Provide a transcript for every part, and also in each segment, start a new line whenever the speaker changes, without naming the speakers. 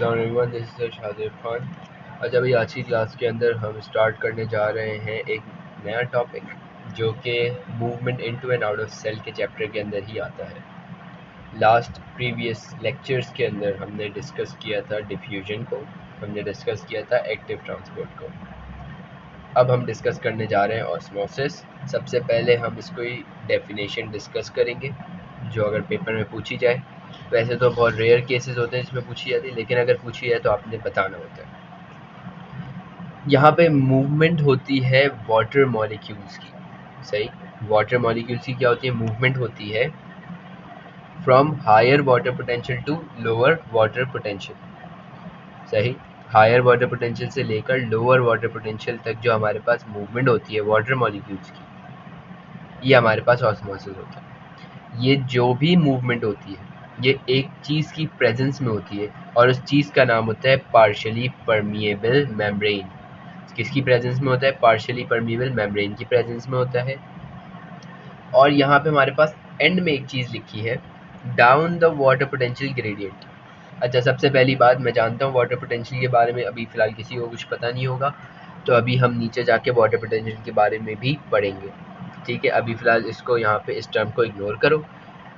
अस्सलाम वालेकुम, this is शादिर Khan. अच्छा भाई, आज की क्लास के अंदर हम स्टार्ट करने जा रहे हैं एक नया टॉपिक जो कि movement into and out of cell के चैप्टर के अंदर ही आता है। लास्ट प्रीवियस लेक्चर्स के अंदर हमने डिस्कस किया था डिफ्यूजन को, हमने डिस्कस किया था एक्टिव ट्रांसपोर्ट को। अब हम डिस्कस करने जा रहे हैं ऑस्मोसिस। सबसे पहले हम इसको ही डेफिनेशन डिस्कस करेंगे जो अगर पेपर में पूछी जाए। वैसे तो बहुत रेयर केसेस होते हैं जिसमें पूछी जाती है, लेकिन अगर पूछी जाए तो आपने बताना होता है। यहाँ पे मूवमेंट होती है वाटर मॉलिक्यूल्स की। सही, वाटर मॉलिक्यूल्स की क्या होती है? मूवमेंट होती है from higher water potential to lower water potential. सही, हायर वाटर पोटेंशियल से लेकर लोअर वाटर पोटेंशियल तक जो हमारे पास मूवमेंट होती है वाटर मॉलिक्यूल्स की, ये हमारे पास ऑस्मोसिस होता है। ये जो भी मूवमेंट होती है ये एक चीज़ की प्रेजेंस में होती है और उस चीज़ का नाम होता है पार्शियली परमिएबल मेम्ब्रेन। किसकी प्रेजेंस में होता है? पार्शियली परमिएबल मेम्ब्रेन की प्रेजेंस में होता है। और यहाँ पे हमारे पास एंड में एक चीज़ लिखी है, down the water potential gradient. अच्छा, सबसे पहली बात, मैं जानता हूँ वाटर पोटेंशियल के बारे में अभी फ़िलहाल किसी को कुछ पता नहीं होगा, तो अभी हम नीचे जाके वाटर पोटेंशियल के बारे में भी पढ़ेंगे। ठीक है, अभी फ़िलहाल इसको यहाँ पे इस टर्म को इग्नोर करो।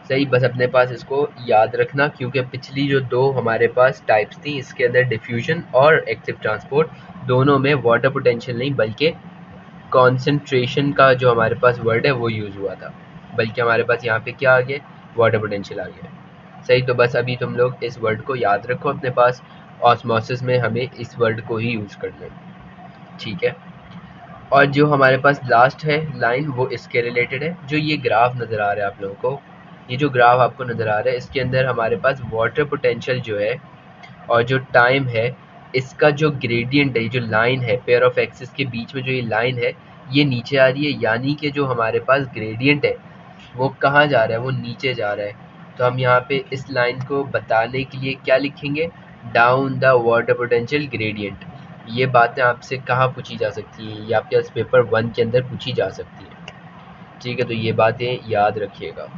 सही, बस अपने पास इसको याद रखना, क्योंकि पिछली जो दो हमारे पास टाइप्स थी, इसके अंदर डिफ्यूजन और एक्टिव ट्रांसपोर्ट, दोनों में वाटर पोटेंशियल नहीं बल्कि कॉन्सेंट्रेशन का जो हमारे पास वर्ड है वो यूज़ हुआ था, बल्कि हमारे पास यहाँ पे क्या आ गया? वाटर पोटेंशियल आ गया। सही, तो बस अभी तुम लोग इस वर्ड को याद रखो अपने पास। ऑस्मोसिस में हमें इस वर्ड को ही यूज़ करना है। ठीक है, और जो हमारे पास लास्ट है लाइन वो इसके रिलेटेड है। जो ये ग्राफ नज़र आ रहा है आप लोगों को, ये जो ग्राफ आपको नज़र आ रहा है, इसके अंदर हमारे पास वाटर पोटेंशियल जो है और जो टाइम है, इसका जो ग्रेडियंट है, जो लाइन है पेयर ऑफ एक्सिस के बीच में जो ये लाइन है, ये नीचे आ रही है। यानी कि जो हमारे पास ग्रेडियंट है वो कहाँ जा रहा है? वो नीचे जा रहा है। तो हम यहाँ पे इस लाइन को बताने के लिए क्या लिखेंगे? Down the water potential gradient. ये बातें आपसे कहाँ पूछी जा सकती हैं? ये आपके पेपर 1 के अंदर पूछी जा सकती है। ठीक है, तो ये बातें याद रखिएगा।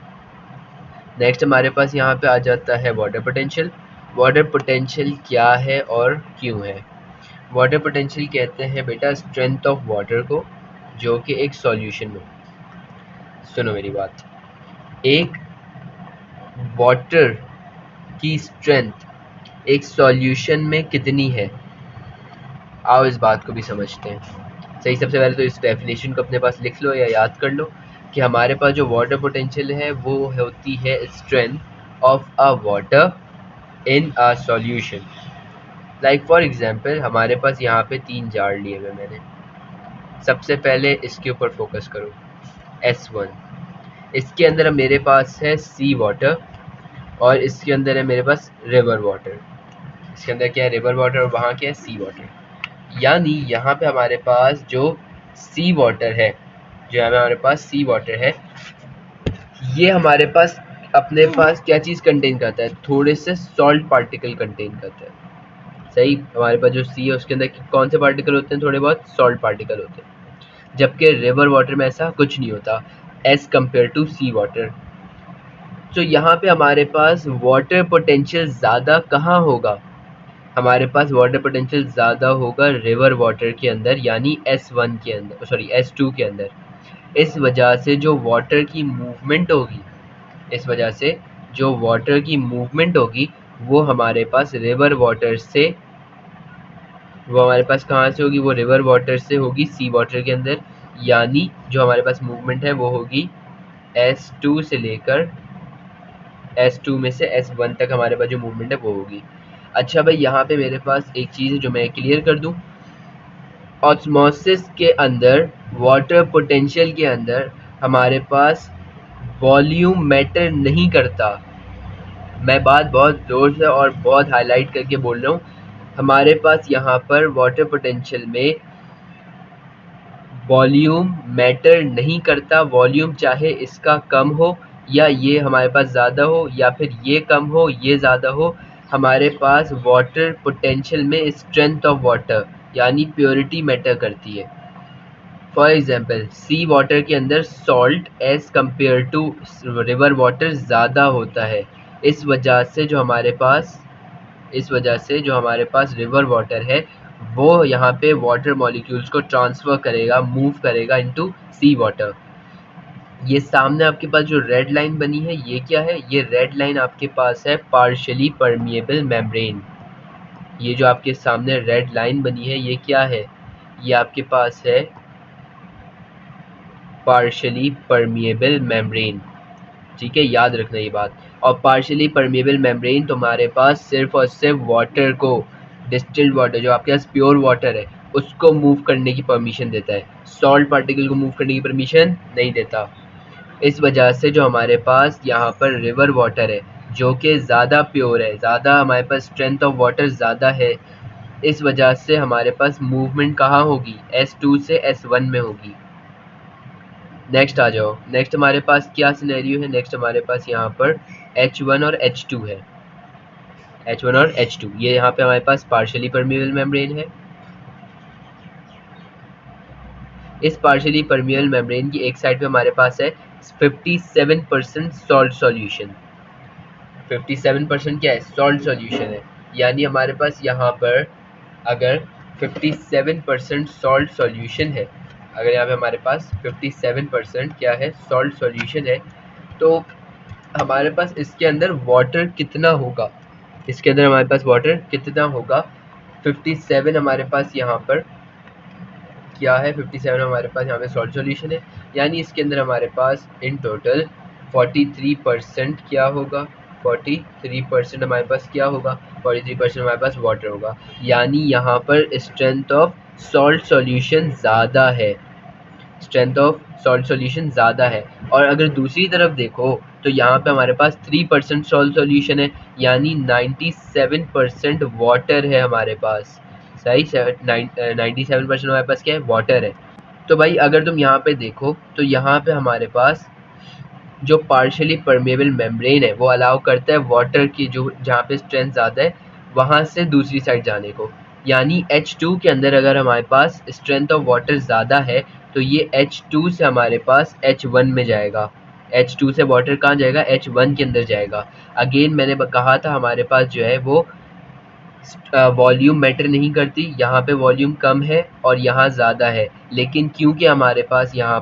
नेक्स्ट हमारे पास यहाँ पे आ जाता है वाटर पोटेंशियल। वाटर पोटेंशियल क्या है और क्यों है? वाटर पोटेंशियल कहते हैं बेटा स्ट्रेंथ ऑफ वाटर को जो कि एक सॉल्यूशन में। सुनो मेरी बात, एक वाटर की स्ट्रेंथ एक सॉल्यूशन में कितनी है? आओ इस बात को भी समझते हैं। सही, सबसे पहले तो इस डेफिनेशन को अपने पास लिख लो या याद कर लो कि हमारे पास जो वाटर पोटेंशियल है वो होती है strength of a water in a solution. Like for example, हमारे पास यहाँ पे 3 जार लिए हुए मैंने। सबसे पहले इसके ऊपर फोकस करो, S1। इसके अंदर मेरे पास है सी वाटर और इसके अंदर है मेरे पास रिवर वाटर। इसके अंदर क्या है? रिवर वाटर, और वहाँ क्या है? सी वाटर। यानी यहाँ पे हमारे पास जो सी वाटर है, जो हमारे पास सी वाटर है, ये हमारे पास अपने पास क्या चीज़ कंटेन करता है? थोड़े से सॉल्ट पार्टिकल कंटेन करता है। सही, हमारे पास जो सी है उसके अंदर कौन से पार्टिकल होते हैं? थोड़े बहुत सॉल्ट पार्टिकल होते हैं। जबकि रिवर वाटर में ऐसा कुछ नहीं होता as compare to sea water. तो यहाँ पे हमारे पास वाटर पोटेंशियल ज़्यादा कहाँ होगा? हमारे पास वाटर पोटेंशियल ज़्यादा होगा रिवर वाटर के अंदर, यानी S1 के अंदर, सॉरी S2 के अंदर। इस वजह से जो वाटर की मूवमेंट होगी, इस वजह से जो वाटर की मूवमेंट होगी वो हमारे पास रिवर वाटर से, वो हमारे पास कहाँ से होगी? वो रिवर वाटर से होगी सी वाटर के अंदर। यानी जो हमारे पास मूवमेंट है वो होगी S2 से लेकर S2 में से S1 तक हमारे पास जो मूवमेंट है वो होगी। अच्छा भाई, यहाँ पे मेरे पास एक चीज़ है जो मैं क्लियर कर दूँ। ऑस्मोसिस के अंदर, वाटर पोटेंशियल के अंदर हमारे पास वॉल्यूम मैटर नहीं करता। मैं बात बहुत ज़ोर से और बहुत हाईलाइट करके बोल रहा हूँ। हमारे पास यहाँ पर वाटर पोटेंशियल में वॉल्यूम मैटर नहीं करता। वॉल्यूम चाहे इसका कम हो या ये हमारे पास ज़्यादा हो, या फिर ये कम हो ये ज़्यादा हो, हमारे पास वाटर पोटेंशियल में स्ट्रेंथ ऑफ वाटर यानी प्योरिटी मैटर करती है। फॉर एग्जांपल, सी वाटर के अंदर salt as compare to river water ज़्यादा होता है। इस वजह से जो हमारे पास इस वजह से जो हमारे पास रिवर वाटर है वो यहाँ पे वाटर मॉलिक्यूल्स को ट्रांसफ़र करेगा, मूव करेगा इनटू सी वाटर। ये सामने आपके पास जो रेड लाइन बनी है ये क्या है? ये रेड लाइन आपके पास है पार्शियली परमिएबल मेम्ब्रेन। ये जो आपके सामने रेड लाइन बनी है ये क्या है? ये आपके पास है पार्शियली परमिएबल मेम्ब्रेन। ठीक है, याद रखना ये बात। और पार्शियली परमिएबल मेम्ब्रेन तुम्हारे पास सिर्फ और सिर्फ वाटर को, डिस्टिल्ड वाटर जो आपके पास प्योर वाटर है उसको मूव करने की परमिशन देता है, सॉल्ट पार्टिकल को मूव करने की परमिशन नहीं देता। इस वजह से जो हमारे पास यहाँ पर रिवर वाटर है जो कि ज़्यादा प्योर है, ज़्यादा हमारे पास स्ट्रेंथ ऑफ वाटर ज़्यादा है, इस वजह से हमारे पास मूवमेंट कहाँ होगी? S2 से S1 में होगी। नेक्स्ट आ जाओ। नेक्स्ट हमारे पास क्या सिनेरियो है? नेक्स्ट हमारे पास यहाँ पर H1 और H2 है। H1 और H2 ये यहाँ पे हमारे पास पार्शियली परमिएबल मेम्ब्रेन है। इस पार्शियली परमिएबल मेम्ब्रेन की एक साइड पे हमारे पास है 57% सॉल्ट सॉल्यूशन। 57% क्या है? सॉल्ट सॉल्यूशन है। यानी हमारे पास यहाँ पर अगर 57% सॉल्ट सॉल्यूशन है, अगर यहाँ पे हमारे पास 57% क्या है? सॉल्ट सॉल्यूशन है, तो हमारे पास इसके अंदर वाटर कितना होगा? इसके अंदर हमारे पास वाटर कितना होगा? 57 हमारे पास यहाँ पर क्या है? 57 हमारे पास यहाँ पे सॉल्ट सॉल्यूशन है, यानी इसके अंदर हमारे पास इन टोटल 43% क्या होगा? 43% हमारे पास क्या होगा? 43% हमारे पास वाटर होगा। यानी यहाँ पर स्ट्रेंथ ऑफ सॉल्ट सॉल्यूशन ज़्यादा है, स्ट्रेंथ ऑफ सॉल्ट सॉल्यूशन ज़्यादा है। और अगर दूसरी तरफ देखो तो यहाँ पे हमारे पास 3% सॉल्ट सॉल्यूशन है, यानी 97% वाटर है हमारे पास। सही, 97% हमारे पास क्या है? वाटर है। तो भाई अगर तुम यहाँ पे देखो तो यहाँ पे हमारे पास जो पार्शियली परमेबल मेम्ब्रेन है वो अलाउ करता है वाटर की जो जहाँ पे स्ट्रेंथ ज़्यादा है वहाँ से दूसरी साइड जाने को। यानी H2 के अंदर अगर हमारे पास स्ट्रेंथ ऑफ वाटर ज़्यादा है तो ये H2 से हमारे पास H1 में जाएगा। H2 से वाटर कहाँ जाएगा? H1 के अंदर जाएगा। अगेन मैंने कहा था हमारे पास जो है वो वॉल्यूम मैटर नहीं करती, यहाँ पे वॉल्यूम कम है और यहाँ ज़्यादा है, लेकिन क्योंकि हमारे पास यहाँ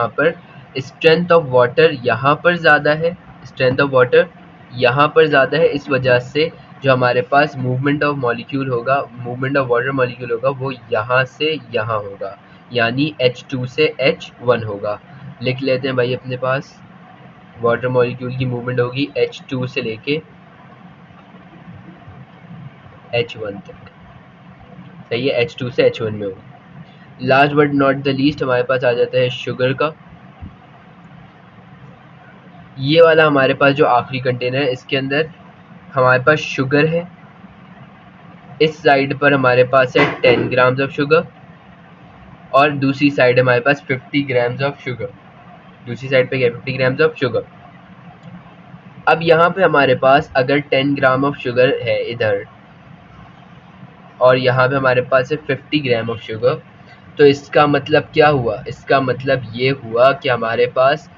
पर स्ट्रेंथ ऑफ वाटर यहाँ पर ज़्यादा है, स्ट्रेंथ ऑफ वाटर यहाँ पर ज़्यादा है, इस वजह से जो हमारे पास मूवमेंट ऑफ मॉलिक्यूल होगा, मूवमेंट ऑफ वाटर मॉलिक्यूल होगा वो यहाँ से यहाँ होगा, यानी H2 से H1 होगा। लिख लेते हैं भाई अपने पास वाटर मॉलिक्यूल की मूवमेंट होगी H2 से लेके H1 तक। सही है, H2 से H1 में होगी। Last but not the least हमारे पास आ जाता है शुगर का। ये वाला हमारे पास जो आखिरी कंटेनर है इसके अंदर हमारे पास शुगर है। इस साइड पर हमारे पास है 10 ग्राम्स ऑफ शुगर और दूसरी साइड हमारे पास 50 ग्राम्स ऑफ शुगर। दूसरी साइड पे क्या? 50 ग्राम्स ऑफ शुगर। अब यहाँ पे हमारे पास अगर 10 ग्राम ऑफ शुगर है इधर और यहाँ पे हमारे पास है 50 ग्राम ऑफ शुगर, तो इसका मतलब क्या हुआ? इसका मतलब ये हुआ कि हमारे पास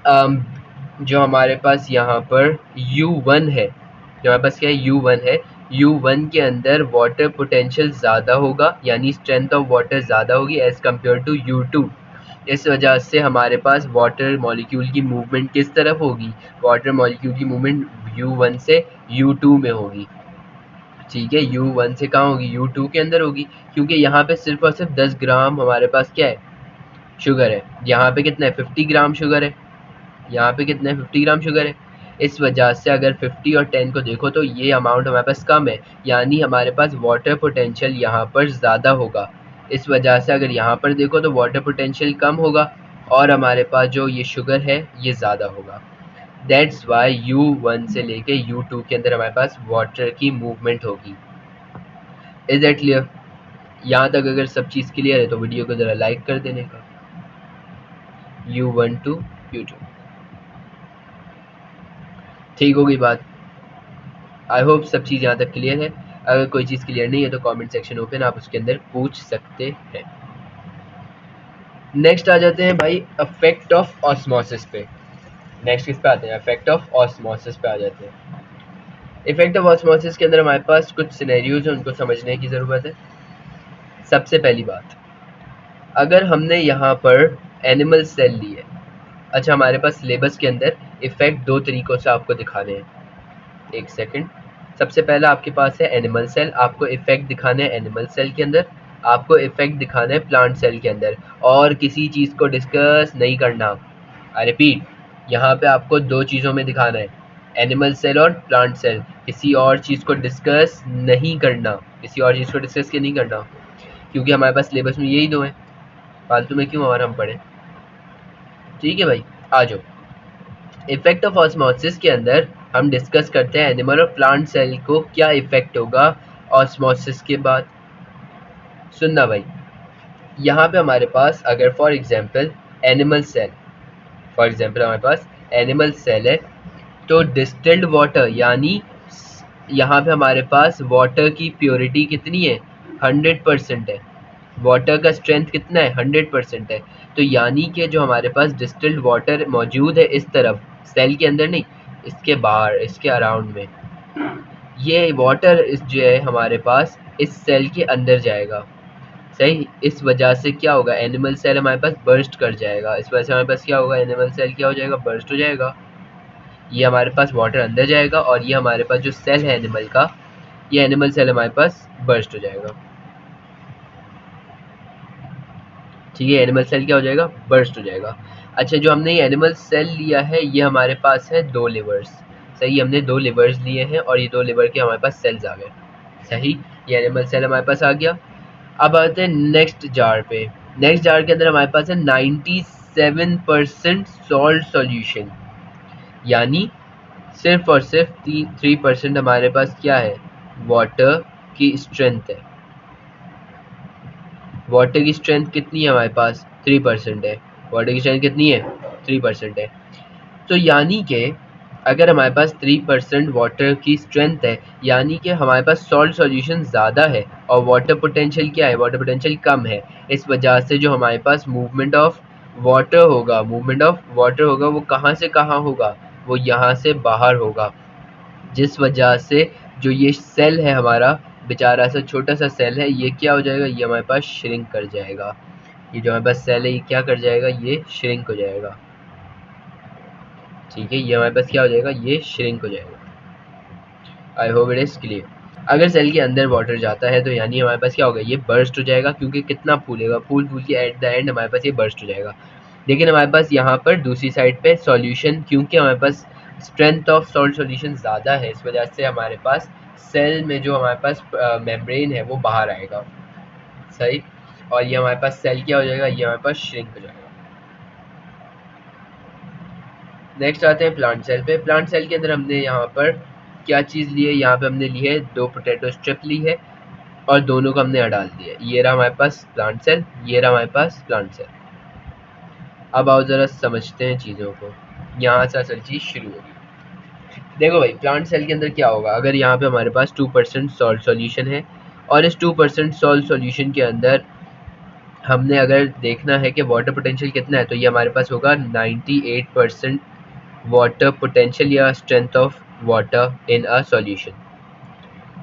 जो हमारे पास यहाँ पर U1 है, जो हमारे पास क्या है? U1 है। U1 के अंदर वाटर पोटेंशियल ज़्यादा होगा, यानी स्ट्रेंथ ऑफ वाटर ज़्यादा होगी एज़ कम्पेयर टू U2। इस वजह से हमारे पास वाटर मॉलिक्यूल की मूवमेंट किस तरफ होगी? वाटर मॉलिक्यूल की मूवमेंट U1 से U2 में होगी। ठीक है, U1 से कहाँ होगी? U2 के अंदर होगी, क्योंकि यहाँ पे सिर्फ और सिर्फ 10 ग्राम हमारे पास क्या है? शुगर है। यहाँ पे कितना है? 50 ग्राम शुगर है। यहाँ पे कितना है? 50 ग्राम शुगर है। इस वजह से अगर 50 और 10 को देखो तो ये अमाउंट हमारे पास कम है, यानी हमारे पास वाटर पोटेंशियल यहाँ पर ज़्यादा होगा। इस वजह से अगर यहाँ पर देखो तो वाटर पोटेंशियल कम होगा और हमारे पास जो ये शुगर है ये ज़्यादा होगा। दैट्स वाई U1 से लेके U2 के अंदर हमारे पास वाटर की मूवमेंट होगी। Is that clear? यहाँ तक अगर सब चीज़ क्लियर है तो वीडियो को ज़रा लाइक कर देने का। U1 to U2 ठीक होगी बात। आई होप सब चीज़ यहाँ तक क्लियर है। अगर कोई चीज़ क्लियर नहीं है तो कमेंट सेक्शन ओपन, आप उसके अंदर पूछ सकते हैं। नेक्स्ट आ जाते हैं भाई इफेक्ट ऑफ ऑस्मोसिस पे। नेक्स्ट किस पे आते हैं, इफेक्ट ऑफ ऑस्मोसिस पे आ जाते हैं। इफेक्ट ऑफ ऑस्मोसिस के अंदर हमारे पास कुछ सिनेरियोज हैं, उनको समझने की ज़रूरत है। सबसे पहली बात, अगर हमने यहाँ पर एनिमल सेल ली है, अच्छा हमारे पास सिलेबस के अंदर इफेक्ट दो तरीक़ों से आपको दिखाने हैं, एक सेकंड। सबसे पहला आपके पास है एनिमल सेल, आपको इफेक्ट दिखाने हैं एनिमल सेल के अंदर, आपको इफेक्ट दिखाना है प्लांट सेल के अंदर, और किसी चीज़ को डिस्कस नहीं करना। आई रिपीट, यहाँ पे आपको दो चीज़ों में दिखाना है, एनिमल सेल और प्लांट सेल, किसी और चीज़ को डिस्कस नहीं करना, किसी और चीज़ को डिस्कस क्यों नहीं करना, क्योंकि हमारे पास सिलेबस में यही दो हैं, फालतू में क्यों और हम पढ़ें। ठीक है भाई, आ जाओ। इफेक्ट ऑफ ऑस्मोसिस के अंदर हम डिस्कस करते हैं एनिमल और प्लांट सेल को क्या इफेक्ट होगा ऑस्मोसिस के बाद। सुनना भाई, यहाँ पे हमारे पास अगर for example animal cell, for example हमारे पास एनिमल सेल है, तो डिस्टिल्ड वाटर, यानी यहाँ पे हमारे पास वाटर की प्योरिटी कितनी है, 100% है। वाटर का स्ट्रेंथ कितना है, 100% है। तो यानी कि जो हमारे पास डिस्टिल्ड वाटर मौजूद है इस तरफ, सेल के अंदर नहीं, इसके बाहर, इसके अराउंड में, ये वाटर इस जो है हमारे पास इस सेल के अंदर जाएगा। सही, इस वजह से क्या होगा, एनिमल सेल हमारे पास बर्स्ट कर जाएगा। इस वजह से हमारे पास क्या होगा, एनिमल सेल क्या हो जाएगा, बर्स्ट हो जाएगा। ये हमारे पास वाटर अंदर जाएगा और ये हमारे पास जो सेल है एनिमल का, ये एनिमल सेल हमारे पास बर्स्ट हो जाएगा। ठीक है, एनिमल सेल क्या हो जाएगा, बर्स्ट हो जाएगा। अच्छा, जो हमने ये एनिमल सेल लिया है, ये हमारे पास है दो लिवर्स। सही, हमने दो लिवर्स लिए हैं और ये दो लिवर के हमारे पास सेल्स आ गए। सही, ये एनिमल सेल हमारे पास आ गया। अब आते हैं नेक्स्ट जार पे। नेक्स्ट जार के अंदर हमारे पास है 97% सॉल्ट सॉल्यूशन, यानी सिर्फ और सिर्फ 3% हमारे पास क्या है, वाटर की स्ट्रेंथ है। वाटर की स्ट्रेंथ कितनी है हमारे पास, 3% है। वाटर की स्ट्रेंथ कितनी है, 3% है। तो यानी कि अगर हमारे पास 3% वाटर की स्ट्रेंथ है, यानी कि हमारे पास सॉल्ट सॉल्यूशन ज़्यादा है और वाटर पोटेंशियल क्या है, वाटर पोटेंशियल कम है। इस वजह से जो हमारे पास मूवमेंट ऑफ वाटर होगा, मूवमेंट ऑफ वाटर होगा, वो कहाँ से कहाँ होगा, वो यहाँ से बाहर होगा। जिस वजह से जो ये सेल है हमारा, बेचारा सा छोटा सा सेल है, ये क्या हो जाएगा, ये हमारे पास श्रिंक कर जाएगा। ये जो हमारे पास सेल है, ये क्या कर जाएगा, ये श्रिंक हो जाएगा। ठीक है, ये हमारे पास क्या हो जाएगा, ये श्रिंक हो जाएगा। I hope it is clear. अगर सेल के अंदर वाटर जाता है तो यानी हमारे पास क्या होगा, ये बर्स्ट हो जाएगा, क्योंकि कितना फूलेगा, फूल फूल के एट द एंड हमारे पास ये बर्स्ट हो जाएगा। लेकिन हमारे पास यहाँ पर दूसरी साइड पे सॉल्यूशन, क्योंकि हमारे पास स्ट्रेंथ ऑफ सॉल्ट सॉल्यूशन ज़्यादा है, इस वजह से हमारे पास सेल में जो हमारे पास मेम्ब्रेन है वो बाहर आएगा। सही, और ये हमारे पास सेल क्या हो जाएगा, ये हमारे पास श्रिंक हो जाएगा। नेक्स्ट आते हैं प्लांट सेल पे। प्लांट सेल के अंदर हमने यहाँ पर क्या चीज़ ली है, यहाँ पे हमने ली है दो पोटैटो स्ट्रिप ली है और दोनों को हमने यहाँ डाल दिया। ये रहा हमारे पास प्लांट सेल, ये रहा हमारे पास प्लांट सेल। अब आओ ज़रा समझते हैं चीज़ों को, यहाँ से असल चीज़ शुरू होगी। देखो भाई, प्लांट सेल के अंदर क्या होगा, अगर यहाँ पे हमारे पास 2% सॉल्ट सॉल्यूशन है और इस 2% सॉल्ट सॉल्यूशन के अंदर हमने अगर देखना है कि वाटर पोटेंशियल कितना है, तो ये हमारे पास होगा 98% वाटर पोटेंशियल या strength of water in a solution.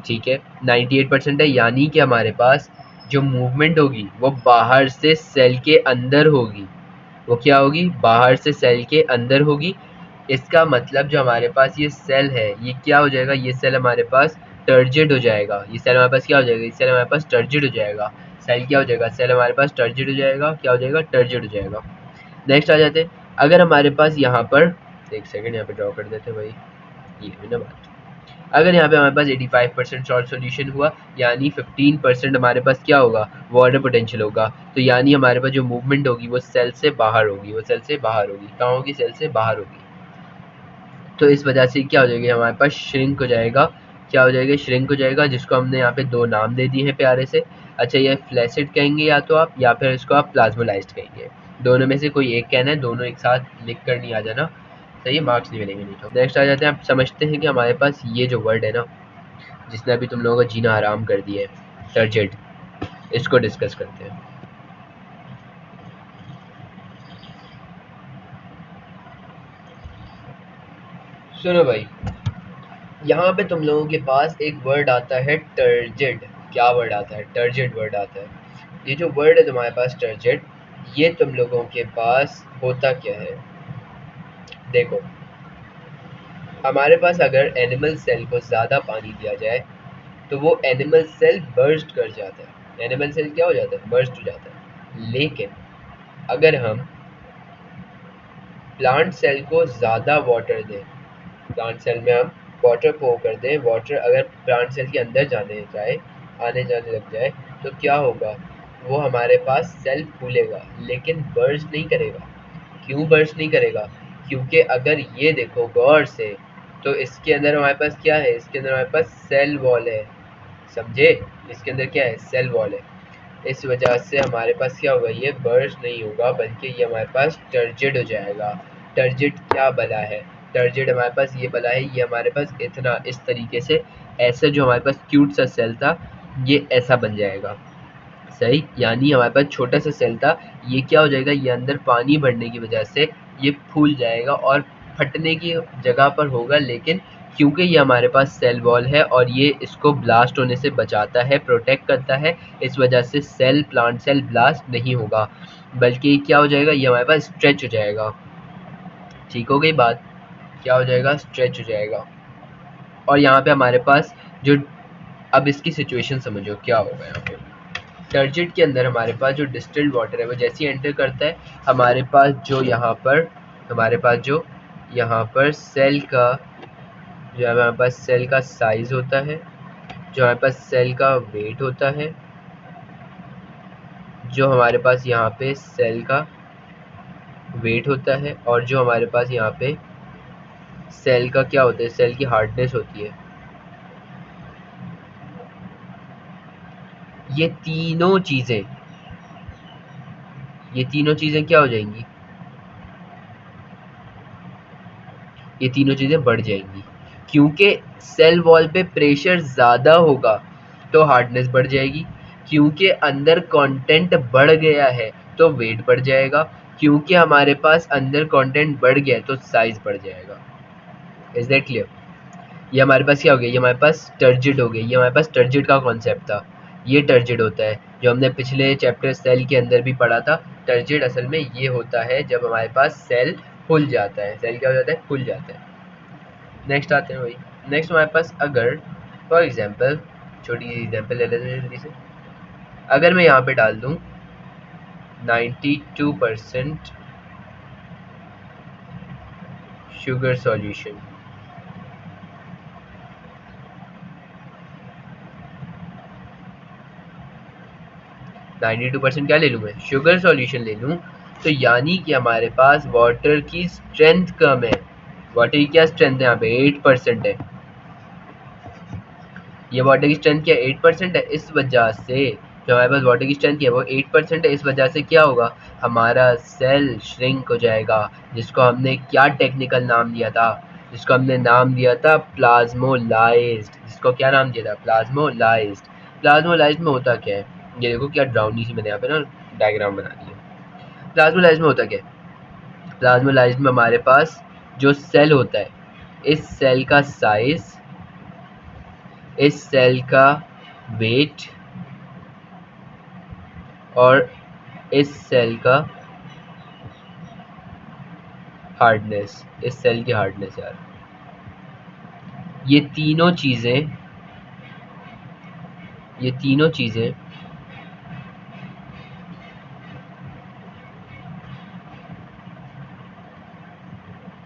ठीक है, 98% है, यानी कि हमारे पास जो मूवमेंट होगी वो बाहर से सेल के अंदर होगी। वो क्या होगी, बाहर से सेल के अंदर होगी। इसका मतलब जो हमारे पास ये सेल है, ये क्या हो जाएगा, ये सेल हमारे पास टर्जिड हो जाएगा। ये सेल हमारे पास क्या हो जाएगा, ये सेल हमारे पास टर्जिड हो जाएगा। सेल क्या हो जाएगा, सेल हमारे पास टर्जिड हो जाएगा, क्या हो जाएगा, टर्जिड हो जाएगा। नेक्स्ट आ जाते हैं, अगर हमारे पास यहाँ पर, एक सेकंड यहाँ पे ड्रॉ कर देते हैं भाई, ये है ना बात। अगर यहाँ पे हमारे पास 85% सॉल्ट सॉल्यूशन हुआ, यानी 15% हमारे पास क्या होगा, वाटर पोटेंशियल होगा। तो यानी हमारे पास जो मूवमेंट होगी वो सेल से बाहर होगी, वो सेल से बाहर होगी। कहाँ होगी, सेल से बाहर होगी। तो इस वजह से क्या हो जाएगी, हमारे पास श्रिंक हो जाएगा। क्या हो जाएगा, श्रिंक हो जाएगा, जिसको हमने यहाँ पे दो नाम दे दिए हैं प्यारे से। अच्छा, ये फ्लैसिड कहेंगे या तो आप, या फिर इसको आप प्लाज्मोलाइज्ड कहेंगे। दोनों में से कोई एक कहना है, दोनों एक साथ लिख कर नहीं आ जाना, सही, मार्क्स नहीं मिलेंगे नहीं तो। नेक्स्ट आ जाते हैं, आप समझते हैं कि हमारे पास ये जो वर्ड है ना, जिसने अभी तुम लोगों का जीना आराम कर दिया है, टर्जिड, इसको डिस्कस करते हैं। सुनो भाई, यहाँ पे तुम लोगों के पास एक वर्ड आता है टर्जिड। क्या वर्ड आता है? टर्जिड वर्ड आता है। ये जो वर्ड है तुम्हारे पास टर्जिड, ये तुम लोगों के पास होता क्या है? देखो, हमारे पास अगर एनिमल सेल को ज़्यादा पानी दिया जाए तो वो एनिमल सेल बर्स्ट कर जाता है। एनिमल सेल क्या हो जाता है? बर्स्ट हो जाता है। लेकिन अगर हम प्लांट सेल को ज़्यादा वाटर दें, प्लांट सेल में हम वाटर को कर दें, वाटर अगर प्लांट सेल के अंदर जाने जाए, आने जाने लग जाए, तो क्या होगा? वो हमारे पास सेल फूलेगा लेकिन बर्स्ट नहीं करेगा। क्यों बर्स्ट नहीं करेगा? क्योंकि अगर ये देखो गौर से, तो इसके अंदर हमारे पास क्या है? इसके अंदर हमारे पास सेल वॉल है। समझे? इसके अंदर क्या है? सेल वॉल है। इस वजह से हमारे पास क्या होगा? ये बर्स्ट नहीं होगा, बल्कि ये हमारे पास टर्जिड हो जाएगा। टर्जिड क्या बला है? टर्जिड हमारे पास ये बला है, ये हमारे पास इतना इस तरीके से, ऐसा जो हमारे पास क्यूट सा सेल था, ये ऐसा बन जाएगा। सही, यानी हमारे पास छोटा सा सेल था, ये क्या हो जाएगा? ये अंदर पानी भरने की वजह से ये फूल जाएगा और फटने की जगह पर होगा। लेकिन क्योंकि ये हमारे पास सेल वॉल है और ये इसको ब्लास्ट होने से बचाता है, प्रोटेक्ट करता है, इस वजह से सेल, प्लांट सेल ब्लास्ट नहीं होगा, बल्कि क्या हो जाएगा? ये हमारे पास स्ट्रेच हो जाएगा। ठीक हो गई बात? क्या हो जाएगा? स्ट्रेच हो जाएगा। और यहाँ पे हमारे पास जो, अब इसकी सिचुएशन समझो क्या होगा यहाँ पे। टर्जिड के अंदर हमारे पास जो डिस्टिल्ड वाटर है वो जैसे ही एंटर करता है, हमारे पास जो यहाँ पर, हमारे पास जो यहाँ पर सेल का, जो हमारे पास सेल का साइज होता है, जो हमारे पास सेल का वेट होता है, जो हमारे पास यहाँ पे सेल का वेट होता है, और जो हमारे पास यहाँ पे सेल का क्या होता है? सेल की हार्डनेस होती है। ये तीनों चीज़ें, ये तीनों चीज़ें क्या हो जाएंगी? ये तीनों चीज़ें बढ़ जाएंगी, क्योंकि सेल वॉल पे प्रेशर ज़्यादा होगा तो हार्डनेस बढ़ जाएगी, क्योंकि अंदर कंटेंट बढ़ गया है तो वेट बढ़ जाएगा, क्योंकि हमारे पास अंदर कंटेंट बढ़ गया है तो साइज बढ़ जाएगा। Is that clear? ये हमारे पास क्या हो गया? ये हमारे पास टर्जिड हो गई। ये हमारे पास टर्जिड का कॉन्सेप्ट था। ये टर्जिड होता है, जो हमने पिछले चैप्टर सेल के अंदर भी पढ़ा था। टर्जिड असल में ये होता है जब हमारे पास सेल फूल जाता है। सेल क्या हो जाता है? फूल जाता है। नेक्स्ट आते हैं भाई। नेक्स्ट हमारे पास, अगर फॉर एग्जांपल, छोटी सी एग्जांपल ले लेते हैं जल्दी से। अगर मैं यहाँ पे डाल दूँ 92% शुगर सॉल्यूशन, 92% क्या ले लूँ मैं? शुगर सॉल्यूशन ले लूँ, तो यानी कि हमारे पास वाटर की स्ट्रेंथ कम है। वाटर की क्या स्ट्रेंथ है? यहाँ पे 8% है। ये वाटर की स्ट्रेंथ क्या 8% है। इस वजह से जो हमारे पास वाटर की स्ट्रेंथ है वो 8% है। इस वजह से क्या होगा? हमारा सेल श्रिंक हो जाएगा, जिसको हमने क्या टेक्निकल नाम दिया था? जिसको हमने नाम दिया था प्लाज्मोलाइज्ड। जिसको क्या नाम दिया था? प्लाज्मोलाइज्ड। प्लाज्मोलाइज्ड में होता क्या है? ये देखो क्या ड्राउनी सी मैंने यहाँ पे ना डायग्राम बना दी है। प्लाज्मोलाइज्ड में होता क्या है? प्लाज्मोलाइज्ड में हमारे पास जो सेल होता है, इस सेल का साइज, इस सेल का वेट और इस सेल का हार्डनेस, इस सेल की हार्डनेस यार, ये तीनों चीज़ें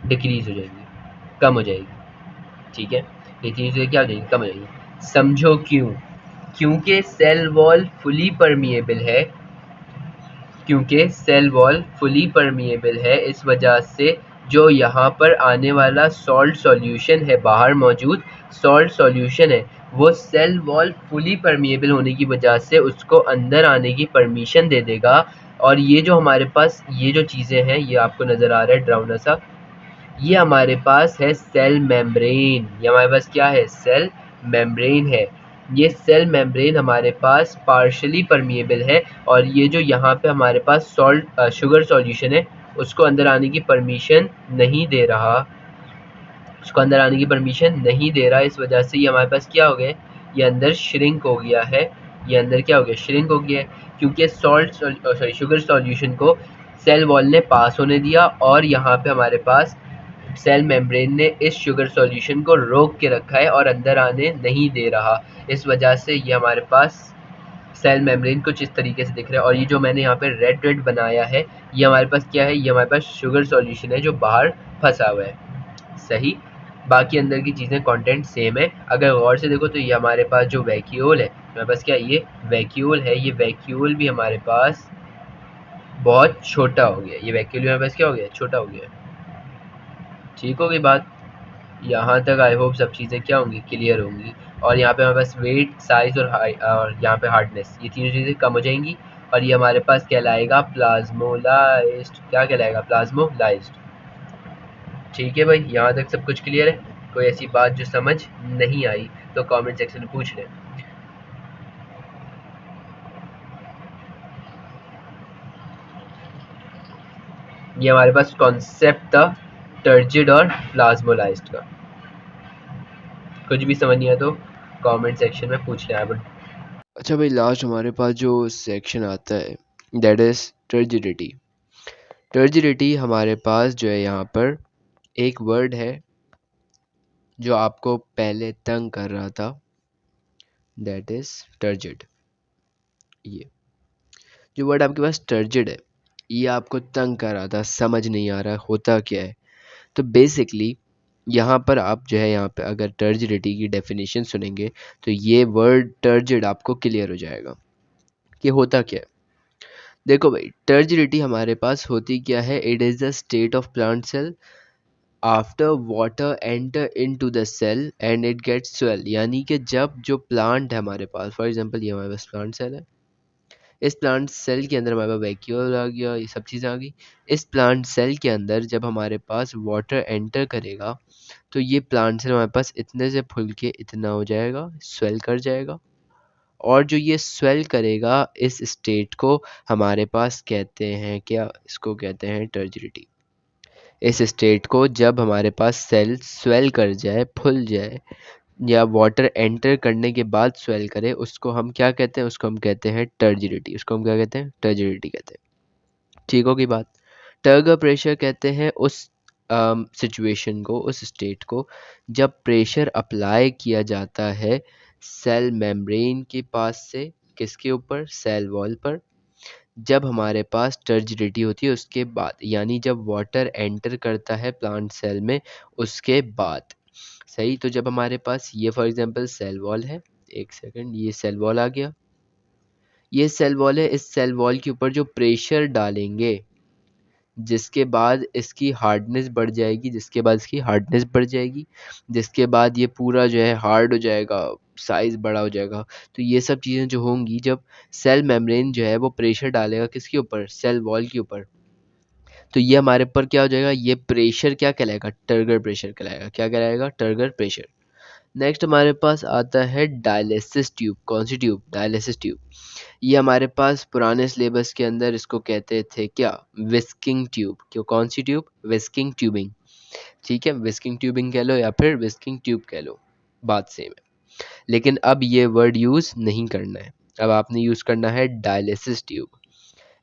डिक्रीज हो जाएंगी, कम हो जाएगी। ठीक है, ये चीज़ें क्या हो जाएगी? कम हो जाएगी। समझो क्यों? क्योंकि सेल वॉल फुली परमिएबल है, क्योंकि सेल वॉल फुली परमिएबल है। इस वजह से जो यहाँ पर आने वाला सॉल्ट सॉल्यूशन है, बाहर मौजूद सॉल्ट सॉल्यूशन है, वो सेल वॉल फुली परमिएबल होने की वजह से उसको अंदर आने की परमिशन दे देगा। और ये जो हमारे पास ये जो चीज़ें हैं, ये आपको नज़र आ रहा है ड्राउना सा, ये हमारे पास है सेल मेम्ब्रेन। ये हमारे पास क्या है? सेल मेम्ब्रेन है। ये सेल मेम्ब्रेन हमारे पास पार्शली परमिएबल है, और ये जो यहाँ पे हमारे पास शुगर सॉल्यूशन है, उसको अंदर आने की परमिशन नहीं दे रहा। उसको अंदर आने की परमिशन नहीं दे रहा। इस वजह से ये हमारे पास क्या हो गया, ये अंदर श्रिंक हो गया है, ये अंदर क्या हो गया, श्रिंक हो गया है, क्योंकि शुगर सॉल्यूशन को सेल वॉल ने पास होने दिया और यहाँ पे हमारे पास सेल मेम्ब्रेन ने इस शुगर सॉल्यूशन को रोक के रखा है और अंदर आने नहीं दे रहा। इस वजह से ये हमारे पास सेल मेम्ब्रेन कुछ इस तरीके से दिख रहा है। और ये जो मैंने यहाँ पे रेड रेड बनाया है, ये हमारे पास क्या है, ये हमारे पास शुगर सॉल्यूशन है जो बाहर फंसा हुआ है। सही, बाकी अंदर की चीज़ें कंटेंट सेम है। अगर गौर से देखो तो ये हमारे पास जो वैक्यूल है, हमारे पास क्या है, ये वैक्यूल है, ये वैक्यूल भी हमारे पास बहुत छोटा हो गया, ये वैक्यूल भी हमारे पास क्या हो गया, छोटा हो गया। ठीक हो गई बात, यहाँ तक आई होप सब चीज़ें क्या होंगी, क्लियर होंगी। और यहाँ पे हमारे पास वेट, साइज़ और यहाँ पे हार्डनेस, ये तीनों चीज़ें कम हो जाएंगी और ये हमारे पास कहलाएगा प्लाज्मोलाइज्ड। क्या कहलाएगा, प्लाज्मोलाइज्ड। ठीक है भाई, यहाँ तक सब कुछ क्लियर है। कोई ऐसी बात जो समझ नहीं आई तो कमेंट सेक्शन में पूछ लें। ये हमारे पास कॉन्सेप्ट था टर्जिड और प्लाज्मोलाइज्ड का। कुछ भी समझ नहीं आया तो कमेंट सेक्शन में पूछ लें आप। अच्छा भाई, लास्ट हमारे पास जो सेक्शन आता है दैट इज़ टर्जिडिटी। टर्जिडिटी हमारे पास जो है यहाँ पर एक वर्ड है जो आपको पहले तंग कर रहा था, दैट इज़ टर्जिड। ये जो वर्ड आपके पास टर्जिड है, ये आपको तंग कर रहा था, समझ नहीं आ रहा होता क्या है। तो बेसिकली यहाँ पर आप जो है, यहाँ पे अगर टर्जिडिटी की डेफिनेशन सुनेंगे तो ये वर्ड टर्जिड आपको क्लियर हो जाएगा कि होता क्या है। देखो भाई, टर्जिडिटी हमारे पास होती क्या है, it is the state of plant cell after water enter into the cell and it gets swell. यानी कि जब जो प्लांट है हमारे पास, फॉर एग्जांपल ये हमारे पास प्लांट सेल है, इस प्लांट सेल के अंदर हमारे पास वैक्यूल आ गया, ये सब चीज़ें आ गई। इस प्लांट सेल के अंदर जब हमारे पास वाटर एंटर करेगा तो ये प्लांट सेल हमारे पास इतने से फूल के इतना हो जाएगा, स्वेल कर जाएगा। और जो ये स्वेल करेगा, इस स्टेट को हमारे पास कहते हैं क्या, इसको कहते हैं टर्जिडिटी। इस स्टेट को जब हमारे पास सेल स्वेल कर जाए, फुल जाए, या वाटर एंटर करने के बाद स्वेल करे, उसको हम क्या कहते हैं, उसको हम कहते हैं टर्जिडिटी। उसको हम क्या कहते हैं, टर्जिडिटी कहते हैं। ठीक होगी बात। टर्गर प्रेशर कहते हैं उस सिचुएशन को, उस स्टेट को जब प्रेशर अप्लाई किया जाता है सेल मेम्ब्रेन के पास से, किसके ऊपर, सेल वॉल पर, जब हमारे पास टर्जिडिटी होती है उसके बाद, यानी जब वाटर एंटर करता है प्लांट सेल में उसके बाद। सही, तो जब हमारे पास ये फॉर एग्जांपल सेल वॉल है, एक सेकंड, ये सेल वॉल आ गया, ये सेल वॉल है, इस सेल वॉल के ऊपर जो प्रेशर डालेंगे जिसके बाद इसकी हार्डनेस बढ़ जाएगी, जिसके बाद इसकी हार्डनेस बढ़ जाएगी, जिसके बाद ये पूरा जो है हार्ड हो जाएगा, साइज़ बड़ा हो जाएगा। तो ये सब चीज़ें जो होंगी जब सेल मेम्ब्रेन जो है वो प्रेशर डालेगा किसके ऊपर, सेल वॉल के ऊपर, तो ये हमारे ऊपर क्या हो जाएगा, ये प्रेशर क्या कहलाएगा, टर्गर प्रेशर कहलाएगा। क्या कहलाएगा, टर्गर प्रेशर। नेक्स्ट हमारे पास आता है डायलिसिस ट्यूब। कौन सी ट्यूब, डायलिसिस ट्यूब। ये हमारे पास पुराने सिलेबस के अंदर इसको कहते थे क्या, विस्किंग ट्यूब। क्यों, कौन सी ट्यूब, विस्किंग ट्यूबिंग। ठीक है, विस्किंग ट्यूबिंग कह लो या फिर विस्किंग ट्यूब कह लो, बात सेम है। लेकिन अब ये वर्ड यूज़ नहीं करना है, अब आपने यूज़ करना है डायलिसिस ट्यूब।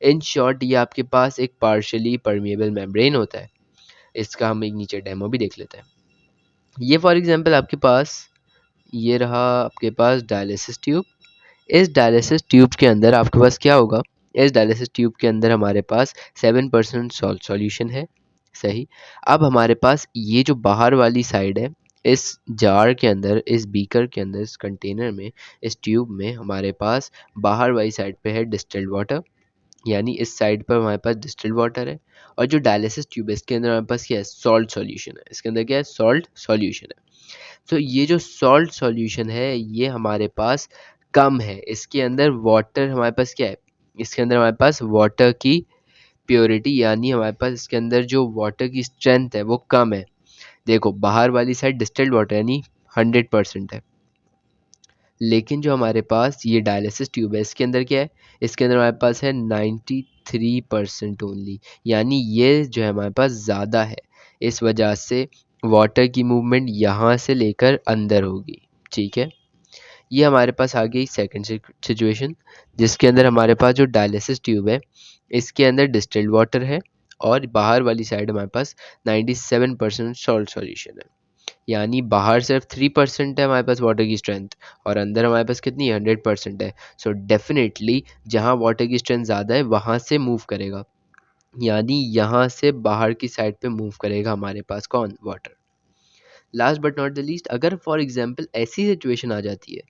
इन शॉर्ट ये आपके पास एक पार्शियली परमिएबल मेम्ब्रेन होता है। इसका हम एक नीचे डेमो भी देख लेते हैं। ये फॉर एग्जांपल आपके पास ये रहा आपके पास डायलिसिस ट्यूब। इस डायलिसिस ट्यूब के अंदर आपके पास क्या होगा, इस डायलिसिस ट्यूब के अंदर हमारे पास 7% सॉल्ट सॉल्यूशन है। सही, अब हमारे पास ये जो बाहर वाली साइड है, इस जार के अंदर, इस बीकर के अंदर, इस कंटेनर में, इस ट्यूब में हमारे पास बाहर वाली साइड पे है डिस्टिल्ड वाटर, यानी इस साइड पर हमारे पास डिस्टिल्ड वाटर है। और जो डायलिसिस ट्यूब है इसके अंदर हमारे पास क्या है, सॉल्ट सॉल्यूशन है। इसके अंदर क्या है, सॉल्ट सॉल्यूशन है। तो ये जो सॉल्ट सॉल्यूशन है ये हमारे पास कम है, इसके अंदर वाटर हमारे पास क्या है, इसके अंदर हमारे पास वाटर की प्योरिटी, यानी हमारे पास इसके अंदर जो वाटर की स्ट्रेंथ है वो कम है। देखो बाहर वाली साइड डिस्टिल्ड वाटर यानी 100% है, लेकिन जो हमारे पास ये डायलिसिस ट्यूब है इसके अंदर क्या है, इसके अंदर हमारे पास है 93% ओनली, यानी ये जो है हमारे पास ज़्यादा है। इस वजह से वाटर की मूवमेंट यहाँ से लेकर अंदर होगी, ठीक है। ये हमारे पास आ गई सेकंड सिचुएशन, जिसके अंदर हमारे पास जो डायलिसिस ट्यूब है इसके अंदर डिस्टिल्ड वाटर है और बाहर वाली साइड हमारे पास 97% सॉल्ट सॉल्यूशन है। यानी बाहर सिर्फ 3% है हमारे पास वाटर की स्ट्रेंथ और अंदर हमारे पास कितनी 100% है। सो डेफिनेटली जहाँ वाटर की स्ट्रेंथ ज़्यादा है वहाँ से मूव करेगा, यानी यहाँ से बाहर की साइड पे मूव करेगा हमारे पास कौन, water. Last but not the least, अगर फॉर एग्जांपल ऐसी सिचुएशन आ जाती है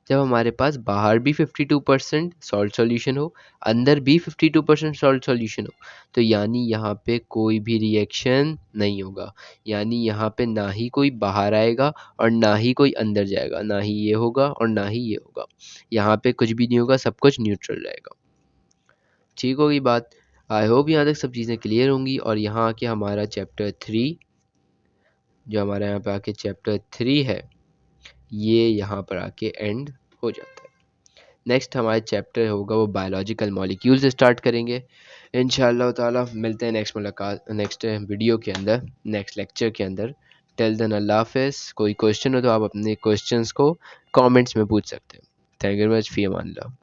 जब हमारे पास बाहर भी 52% सॉल्ट सॉल्यूशन हो, अंदर भी 52% सॉल्ट सॉल्यूशन हो, तो यानी यहाँ पे कोई भी रिएक्शन नहीं होगा। यानी यहाँ पे ना ही कोई बाहर आएगा और ना ही कोई अंदर जाएगा, ना ही ये होगा और ना ही ये होगा। यहाँ पे कुछ भी नहीं होगा, सब कुछ न्यूट्रल रहेगा। ठीक होगी बात। आई होप यहाँ तक सब चीज़ें क्लियर होंगी। और यहाँ आके हमारा चैप्टर 3, जो हमारा यहाँ पे आके चैप्टर 3 है, ये यहाँ पर आके एंड हो जाता है। नेक्स्ट हमारा चैप्टर होगा वो बायोलॉजिकल मॉलिक्यूल से स्टार्ट करेंगे इंशाअल्लाह ताला। मिलते हैं नेक्स्ट मुलाकात, नेक्स्ट वीडियो के अंदर, नेक्स्ट लेक्चर के अंदर। टिल देन अल्लाह हाफिज़। कोई क्वेश्चन हो तो आप अपने क्वेश्चंस को कमेंट्स में पूछ सकते हैं। Thank you very much, fee Aman Allah.